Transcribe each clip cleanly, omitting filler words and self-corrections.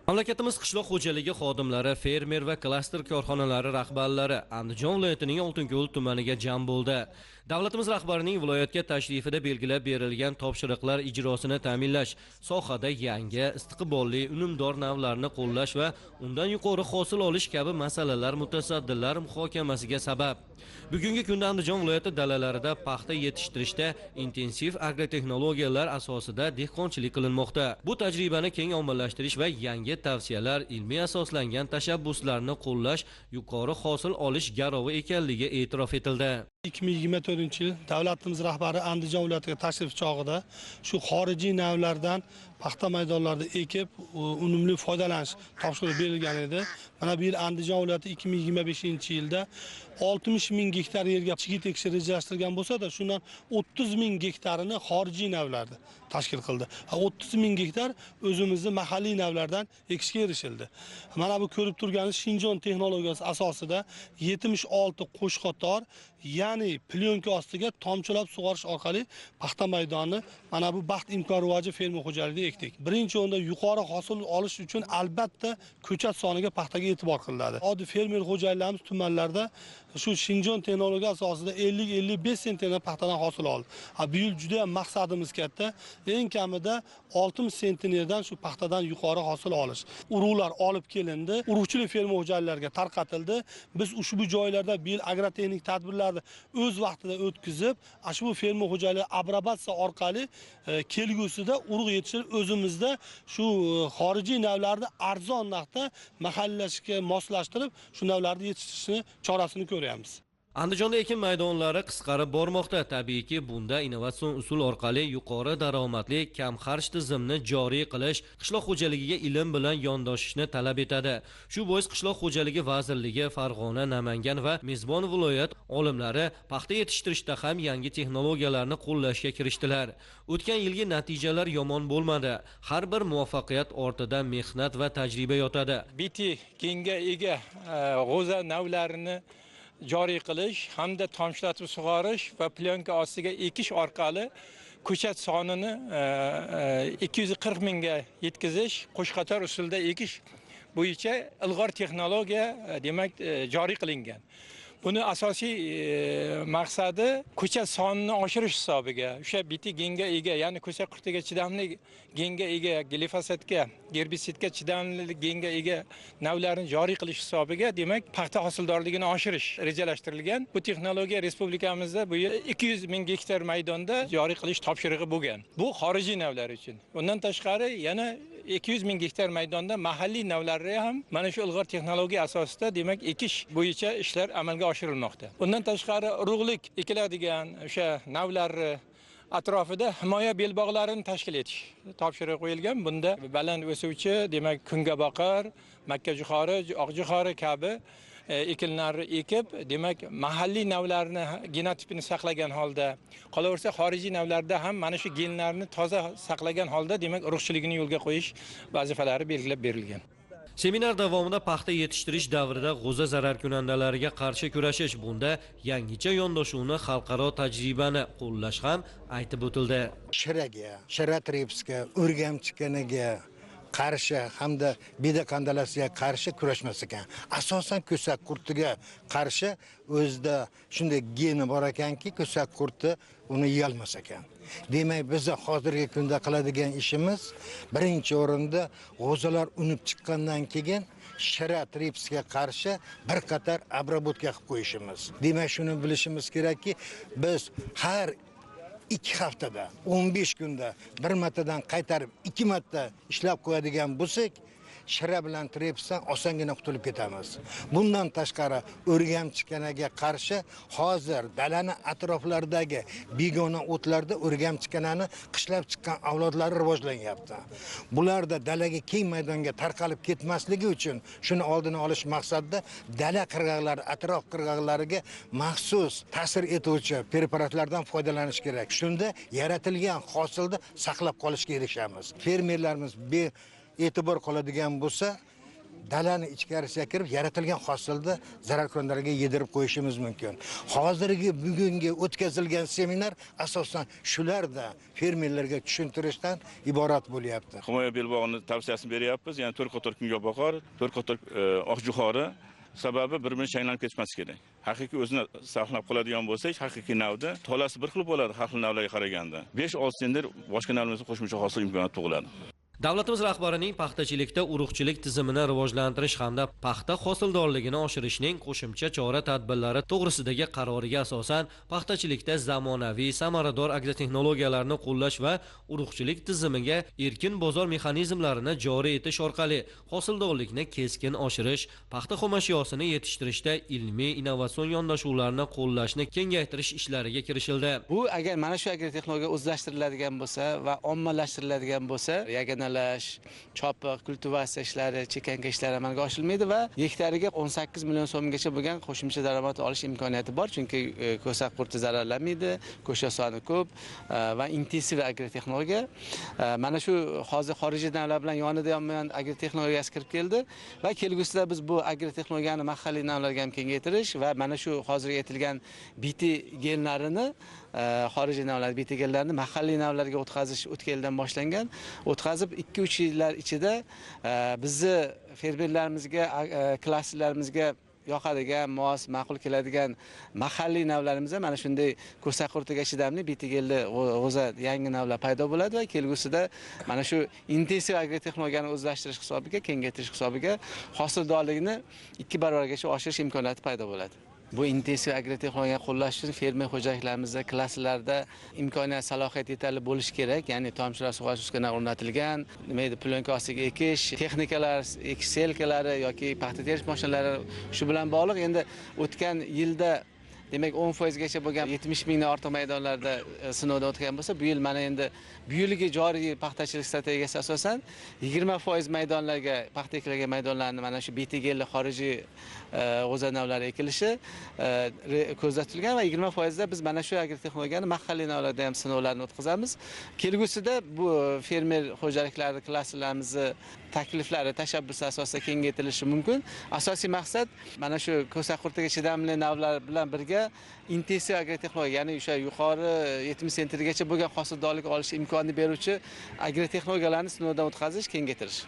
Mamlakatimiz qishloq xo'jaligi xodimlari, fermer va klaster korxonalari rahbarlari Andijon viloyatining Oltinko'l tumaniga jam bo'ldi. Davlatimiz rahbarining viloyatga tashrifida belgilab berilgan topshiriqlar ijrosini ta'minlash, sohada yangi, istiqbolli, unumdor navlarni qo'llash va undan yuqori hosil olish kabi masalalar mutasaddilar muhokamasiga sabab. Bugungi kunda Andijon viloyati dalalarida paxta yetishtirishda intensiv agrotexnologiyalar asosida dehqonchilik qilinmoqda. Bu tajribani keng ommalashtirish va yangi tavsiyalar, ilmiy asoslangan tashabbuslarni qo'llash yuqori hosil olish garovi ekanligi e'tirof etildi. 2024-yil davlatimiz rahbari Andijon viloyatiga tashrif chog'ida shu xorijiy navlardan paxta maydonlarida ekib unumli foydalanish topshiriq berilgan edi. Mana bu yil Andijon viloyati 2025-yilda 60 ming gektar yerga chigit ekishni rejalashtirgan bo'lsa-da, shundan 30 ming gektarini xorijiy navlarda tashkil qildi. 30 ming gektar o'zimizning mahalliy navlardan ekishga erishildi. Mana bu ko'rib turganingiz Shinjon texnologiyasi asosida 76 qo'shqotor, ya'ni plyonka ostiga tomchilab sug'orish orqali paxta maydoni mana bu baxt imkon rivoji fermer xo'jaligida ekdik. Birinchi o'rinda yuqori hosil olish uchun albatta ko'chat soniga paxtaga e'tibor qilinadi. Oddiy fermer xo'jaliklarimiz tumanlarda shu Shinjon texnologiya asosida 50-55 sentnerdan paxtadan hosil oldi. Bu yil juda ham maqsadimiz katta. Eng kamida 60 sentnerdan shu paxtadan yuqori hosil olish. Urug'lar olib kelindi, urug'chilik fermer xo'jaliklariga tarqatildi. Biz ushbu joylarda bu yil agrotexnik tadbirlarni o'z vaqtida o'tkazib, shu fermer xo'jaligi aprobatsiya orqali kelgusida urug' yetishtirib o'zimizda shu xorijiy navlarni arzon narxda mahallashga moslashtirib, shu navlarni yetishtirishni chorasini ko'ryapmiz. Andijonda ekin maydonlari qisqarib bormoqda. Tabiiyki, bunda innovatsion usul orqali yuqori daromadli kam xarj tizimni joriy qilish qishloq xo'jaligiga ilm bilan yondoshishni talab etadi. Shu bois Qishloq xo'jaligi vazirligi, Farg'ona, Namangan va mezbon viloyat olimlari paxta yetishtirishda ham yangi texnologiyalarni qo'llashga kirishdilar. O'tgan yilgi natijalar yomon bo'lmadi. Har bir muvaffaqiyat ortida mehnat va tajriba yotadi. BT kengga ega g'o'za navlarini joriy qilish hamda tomchilatib sug'orish va plyonka ostiga ekish orqali ko'chat sonini 240 mingga yetkazish, qo'shqator usulda ekish bo'yicha ilg'or texnologiya demak joriy qilingan. Buni asosiy maqsadi ko'chat sonini oshirish hisobiga, o'sha biti genga ega, ya'ni ko'chat qurtiga chidamli genga ega, glifosatga, gerbisidga chidamli genga ega navlarni joriy qilish hisobiga, demak, paxta hosildorligini oshirish rejalashtirilgan. Bu texnologiya respublikamizda bu yil 200 ming gektar maydonda joriy qilish topshirig'i bo'lgan. Bu xorijiy navlar uchun. Undan tashqari yana 200 ming gektar maydonda mahalliy navlarni ham mana shu ilg'or texnologiya asosida demak ekish bo'yicha ishlar amalga oshirilmoqda. Bundan tashqari urug'lik ekiladigan o'sha navlarni atrofida himoya belbog'larini tashkil etish topshiriq qo'yilgan. Bunda baland o'suvchi, demak kungaboqar, makkajo'xori, oqjo'xori kabi ekinlarni ekib, demak mahalliy navlarni genotipini saqlagan holda, qolaversa xorijiy navlarda ham mana shu genlarni toza saqlagan holda demak urug'chiligini yo'lga qo'yish vazifalari belgilab berilgan. Seminar davomida paxta yetishtirish davrida g'o'za zararkunandalariga qarshi kurashish, bunda yangicha yondashuvni, xalqaro tajribani qo'llash ham aytib o'tildi. Shiraga, shiratrepsga, o'rgamchikaniga qarshi hamda beda qandalasiga qarshi kurashmas ekan. Asosan ko'sak qurtiga qarshi o'zida shunday geni bor ekanki, ko'sak qurti uni yeyolmas ekan. Demak, biz hozirgi kunda qiladigan ishimiz birinchi o'rinda g'o'zalar unib chiqqandan keyin shiratrepsga qarshi bir qator obработка qilib qo'yishimiz. Demak, shuni bilishimiz kerakki, biz har 2 haftada, 15 kunda bir martadan qaytarib 2 marta ishlab qo'yadigan bo'lsak, shira bilan trepsdan osongina qutulib ketamiz. Bundan tashqari o'rgamchikanaga qarshi hozir dalani atroflaridagi begona o'tlarda o'rgamchikanani qishlab chiqqan avlodlari rivojlanyapti. Bularda dalaga keng maydonga tarqalib ketmasligi uchun shuni oldini olish maqsadida dala qirg'oqlari, atrof qirg'oqlariga maxsus ta'sir etuvchi preparatlardan foydalanish kerak. Shunda yaratilgan hosilni saqlab qolishga erishamiz. Fermerlarimiz e'tibor qoladigan bo'lsa, dalani ichkarisiga kirib yaratilgan hosilni zararkunandalarga yedirib qo'yishimiz mumkin. Hozirgi bugungi o'tkazilgan seminar asosan shularda fermerlarga tushuntirishdan iborat bo'lyapti. Himoya belbog'ini tavsiyasini beryapmiz. Ya'ni 4 qator kungaboqar, 4 qator oqjuhori sababi bir-birini changlanib ketmasligi kerak. Haqiqiy o'zini saqlab qoladigan bo'lsak, haqiqiy navda tolasi bir xil bo'ladi har xil navlarga qaraganda. 5-6 sendir boshqa navlarga qo'shimcha hosil imkoniyati tug'iladi. Davlatimiz rahbarining paxtachilikda urug'chilik tizimini rivojlantirish hamda paxta hosildorligini oshirishning qo'shimcha chora-tadbirlari to'g'risidagi qaroriga asosan paxtachilikda zamonaviy samarador agrotexnologiyalarni qo'llash va urug'chilik tizimiga erkin bozor mexanizmlarini joriy etish orqali hosildorlikni keskin oshirish, paxta xomashyosini yetishtirishda ilmiy innovatsion yondashuvlarni qo'llashni kengaytirish ishlariga kirishildi. Bu agar mana shu agrotexnologiya o'zlashtiriladigan bo'lsa va ommalashtiriladigan bo'lsa, yaganalash, chopiq, kultivatsiya ishlari, chekanka ishlari amalga oshirilmaydi va hektariga 18 million so'mgacha bo'lgan qo'shimcha daromad olish imkoniyati bor, chunki ko'sak qurti zararlanmaydi, ko'sha soni ko'p va intensiv agrotexnologiya. Mana shu hozir xorijiy davlatlar bilan yonida ham agrotexnologiyasi kirib keldi va kelgusida biz bu agrotexnologiyani mahalliy navlarga ham kengaytirish va mana shu hozir aytilgan BT genlarini xorijiy navlar BT genlarini mahalliy navlarga o'tgan yildan boshlangan. O'tkazib 2-3 yillar ichida bizni fermerlarimizga, klasterlarimizga yoqadigan, ma'qul keladigan mahalliy navlarimizda mana shunday ko'sak qurtiga chidamli bitigelli g'o'za yangi navlar paydo bo'ladi va kelgusida mana shu intensiv agrotexnologiyani o'zlashtirish hisobiga, kengaytirish hisobiga hosildorlikni 2 barobargacha oshirish imkoniyati paydo bo'ladi. Bu intensiv agrotexnologiya qo'llash uchun fermer xo'jaliklarimizda klasslarda imkoniyat, salohiyat yetarli bo'lishi kerak. Ya'ni tomchilar sug'orish uskunalari o'rnatilgan, nima edi, plyonka ostiga ekish, texnikalar, ekish selkalari yoki paxta terish mashinalari shu bilan bog'liq. Endi o'tgan yilda demak 10% gacha bo'lgan 70 mingdan ortiq maydonlarda sinovdan o'tgan bo'lsa, bu yil mana endi bu yilgi joriy paxtachilik strategiyasi asosan 20% maydonlarga, paxta ekilgan maydonlarni mana shu BTG'li xorijiy g'o'za navlari ekilishi ko'zda tutilgan va 20% da biz mana shu agrotexnologiyani mahalliy navlarda ham sinovlarni o'tkazamiz. Kelgusida bu fermer xo'jaliklari klasslarimizni takliflari, tashabbusi asosida kengaytirilishi mumkin. Asosiy maqsad mana shu ko'sak qurtiga chidamli navlar bilan birga intensiv agrotexnologiya, ya'ni o'sha yuqori 70 sentrgacha bo'lgan hosildorlik olish imkonini beruvchi agrotexnologiyalarni sinovdan o'tkazish, kengaytirish.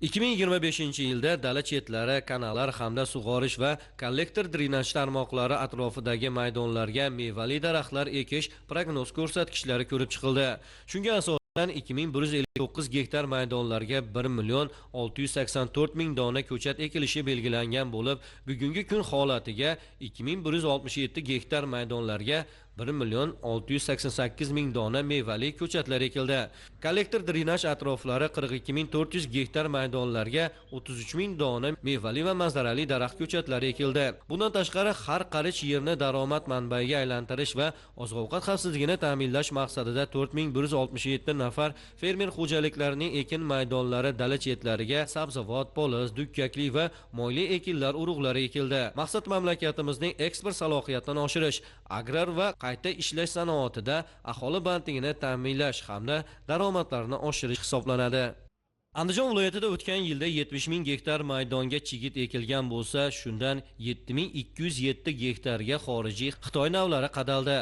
2025-yilda dala chetlari, kanallar hamda sug'orish va kollektor drenaj tarmoqlari atrofidagi maydonlarga mevali daraxtlar ekish prognoz ko'rsatkichlari ko'rib chiqildi. Shunga asosan 2159 gektar maydonlarga 1,684 ming dona ko'chat ekilishi belgilangan bo'lib, bugungi kun holatiga 2167 gektar maydonlarga 1,688 ming dona mevali ko'chatlar ekildi. Kollektor drenaj atroflari 42400 gektar maydonlarga 33 ming dona mevali va manzarali daraxt ko'chatlari ekildi. Bundan tashqari har qarich yerni daromad manbaiga aylantirish va oziq-ovqat xavfsizligini ta'minlash maqsadida 4167 nafar fermer xo'jaliklarining ekin maydonlari dala chetlariga sabzavot, poliz, dukkakli va moyli ekinlar urug'lari ekildi. Maqsad mamlakatimizning eksport salohiyatini oshirish, agrar va qayta ishlash sanoatida aholi bandligini ta'minlash hamda daromadlarni oshirish hisoblanadi. Andijon viloyatida o'tgan yilda 70 ming gektar maydonga chigit ekilgan bo'lsa, shundan 7207 gektarga xorijiy Xitoy navlari qadaldi.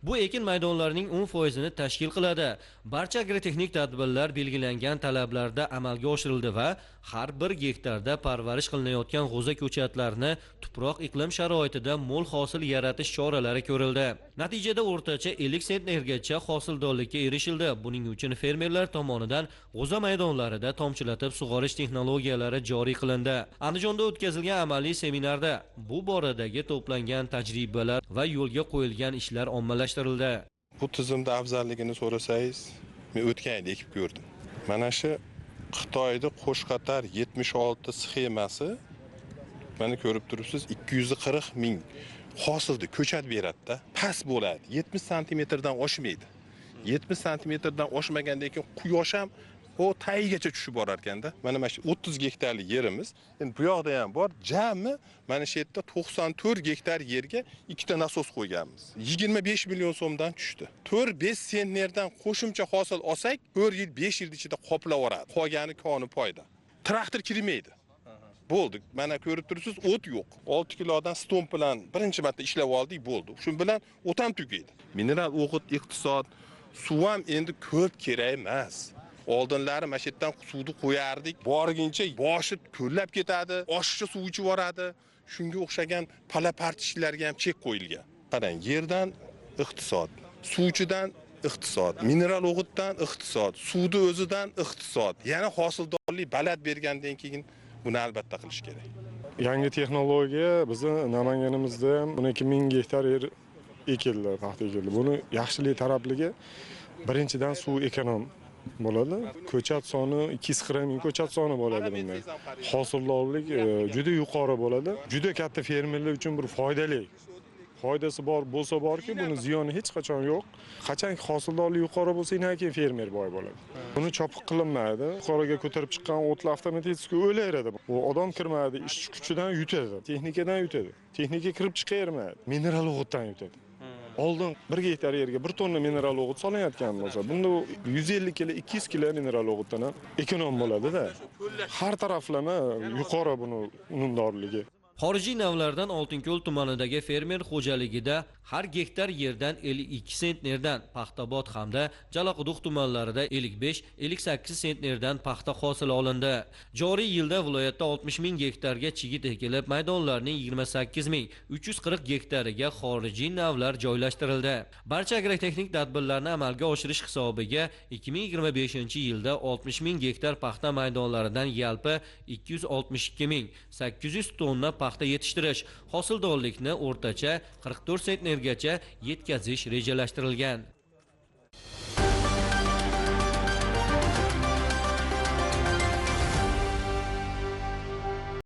Bu ekin maydonlarining 10%ni tashkil qiladi. Barcha agrotexnik tadbirlar belgilangan talablarda amalga oshirildi va har bir gektarda parvarish qilinayotgan g'o'za ko'chatlarini tuproq iqlim sharoitida mo'l hosil yaratish choralari ko'rildi. Natijada o'rtacha 50 sentnergacha hosildorlikka erishildi. Buning uchun fermerlar tomonidan g'o'za maydonlarida tomchilatib sug'orish texnologiyalari joriy qilindi. Andijonda o'tkazilgan amaliy seminarda bu boradagi to'plangan tajribalar va yo'lga qo'yilgan ishlar ommalashtirildi. Bu tizimda afzalligini so'rasangiz, men o'tgan yil ekib ko'rdim. Mana shu Xitoyda Qo'shqatar 76 sxemasi, mana ko'rib turibsiz, 240 ming hosilni ko'chat beradi-da, past bo'ladi. 70 santimetrdan oshmaydi. 70 santimetrdan oshmagandan keyin quyosh ham o tayigacha tushib borar ekanda. Mana shu 30 gektarlik yerimiz, endi bu yoqda ham bor, jami mana shu yerda 94 gektar yerga ikkita nasos qo'yganmiz. 25 million so'mdan tushdi. 4-5 sentnerdan qo'shimcha hosil olsak, 4 yil, 5 yil ichida qoplab yuboradi. Qolgani koni foyda. Traktor kirmaydi. bo'ldi. Mana ko'rib turibsiz, o't yo'q. 6 kilodan stomp bilan birinchi marta ishlab oldik, bo'ldi. Shu bilan o't ham tugaydi. Mineral o'g'it, iqtisod, suv ham endi ko'p kerak emas. Oldinlari mana shu yerdan suvni qo'yardik, borguncha boshi ko'llab ketadi, oshiqcha suv ichib yoradi. Shunga o'xshagan pala-part ishlarga ham chek qo'yilgan. Qarang, yerdan iqtisod, suvchidan iqtisod, mineral o'g'itdan iqtisod, suvni o'zidan iqtisod. Yana hosildorlik balad bergandan keyin buni albatta qilish kerak. Yangi texnologiya bizni Namanganimizda ham 12000 gektar yer ekildi, paxta ekildi. Buni yaxshilik tarapligi birinchidan suv ekonom bo'ladi. Ko'chat soni 240 ming ko'chat soni bo'ladi bunda. Hosildorlik juda yuqori bo'ladi. Juda katta fermerlar uchun bir foydali. Foydasi bor bo'lsa borki, buni ziyoni hech qachon yo'q. Qachonki hosildorlik yuqori bo'lsa, yana keyin fermer boy bo'ladi. Buni chopiq qilinmaydi. Yuqoriga ko'tarib chiqqan o'tlar avtomatik o'laveradi. Bu odam kirmaydi, ish kuchidan yutadi, texnikadan yutadi. Texnika kirib chiqavermaydi. Mineral o'g'itdan yutadi. Oldin 1 gektar yerga 1 tonna mineral o'g'it solayotgan bo'lsa, bunda 150 kilo, 200 kilo mineral o'g'itdan ham ekonom bo'ladi-da. Har taraflama yuqori buni unumdorligi. Xorijiy navlardan Oltinko'l tumanidagi fermer xo'jaligida har gektar yerdan 52 sentnerdan paxtabod hamda Jalaquduq tumanlarida 55-58 sentnerdan paxta hosili olindi. Joriy yilda viloyatda 60 ming gektarga chigit ekilib, maydonlarning 28340 gektariga xorijiy navlar joylashtirildi. Barcha agrotexnik tadbirlarni amalga oshirish hisobiga 2025-yilda 60 ming gektar paxta maydonlaridan yalpi 262.800 tonna paxta yetishtirish, hosildorlikni o'rtacha 44 sentnergacha yetkazish rejalashtirilgan.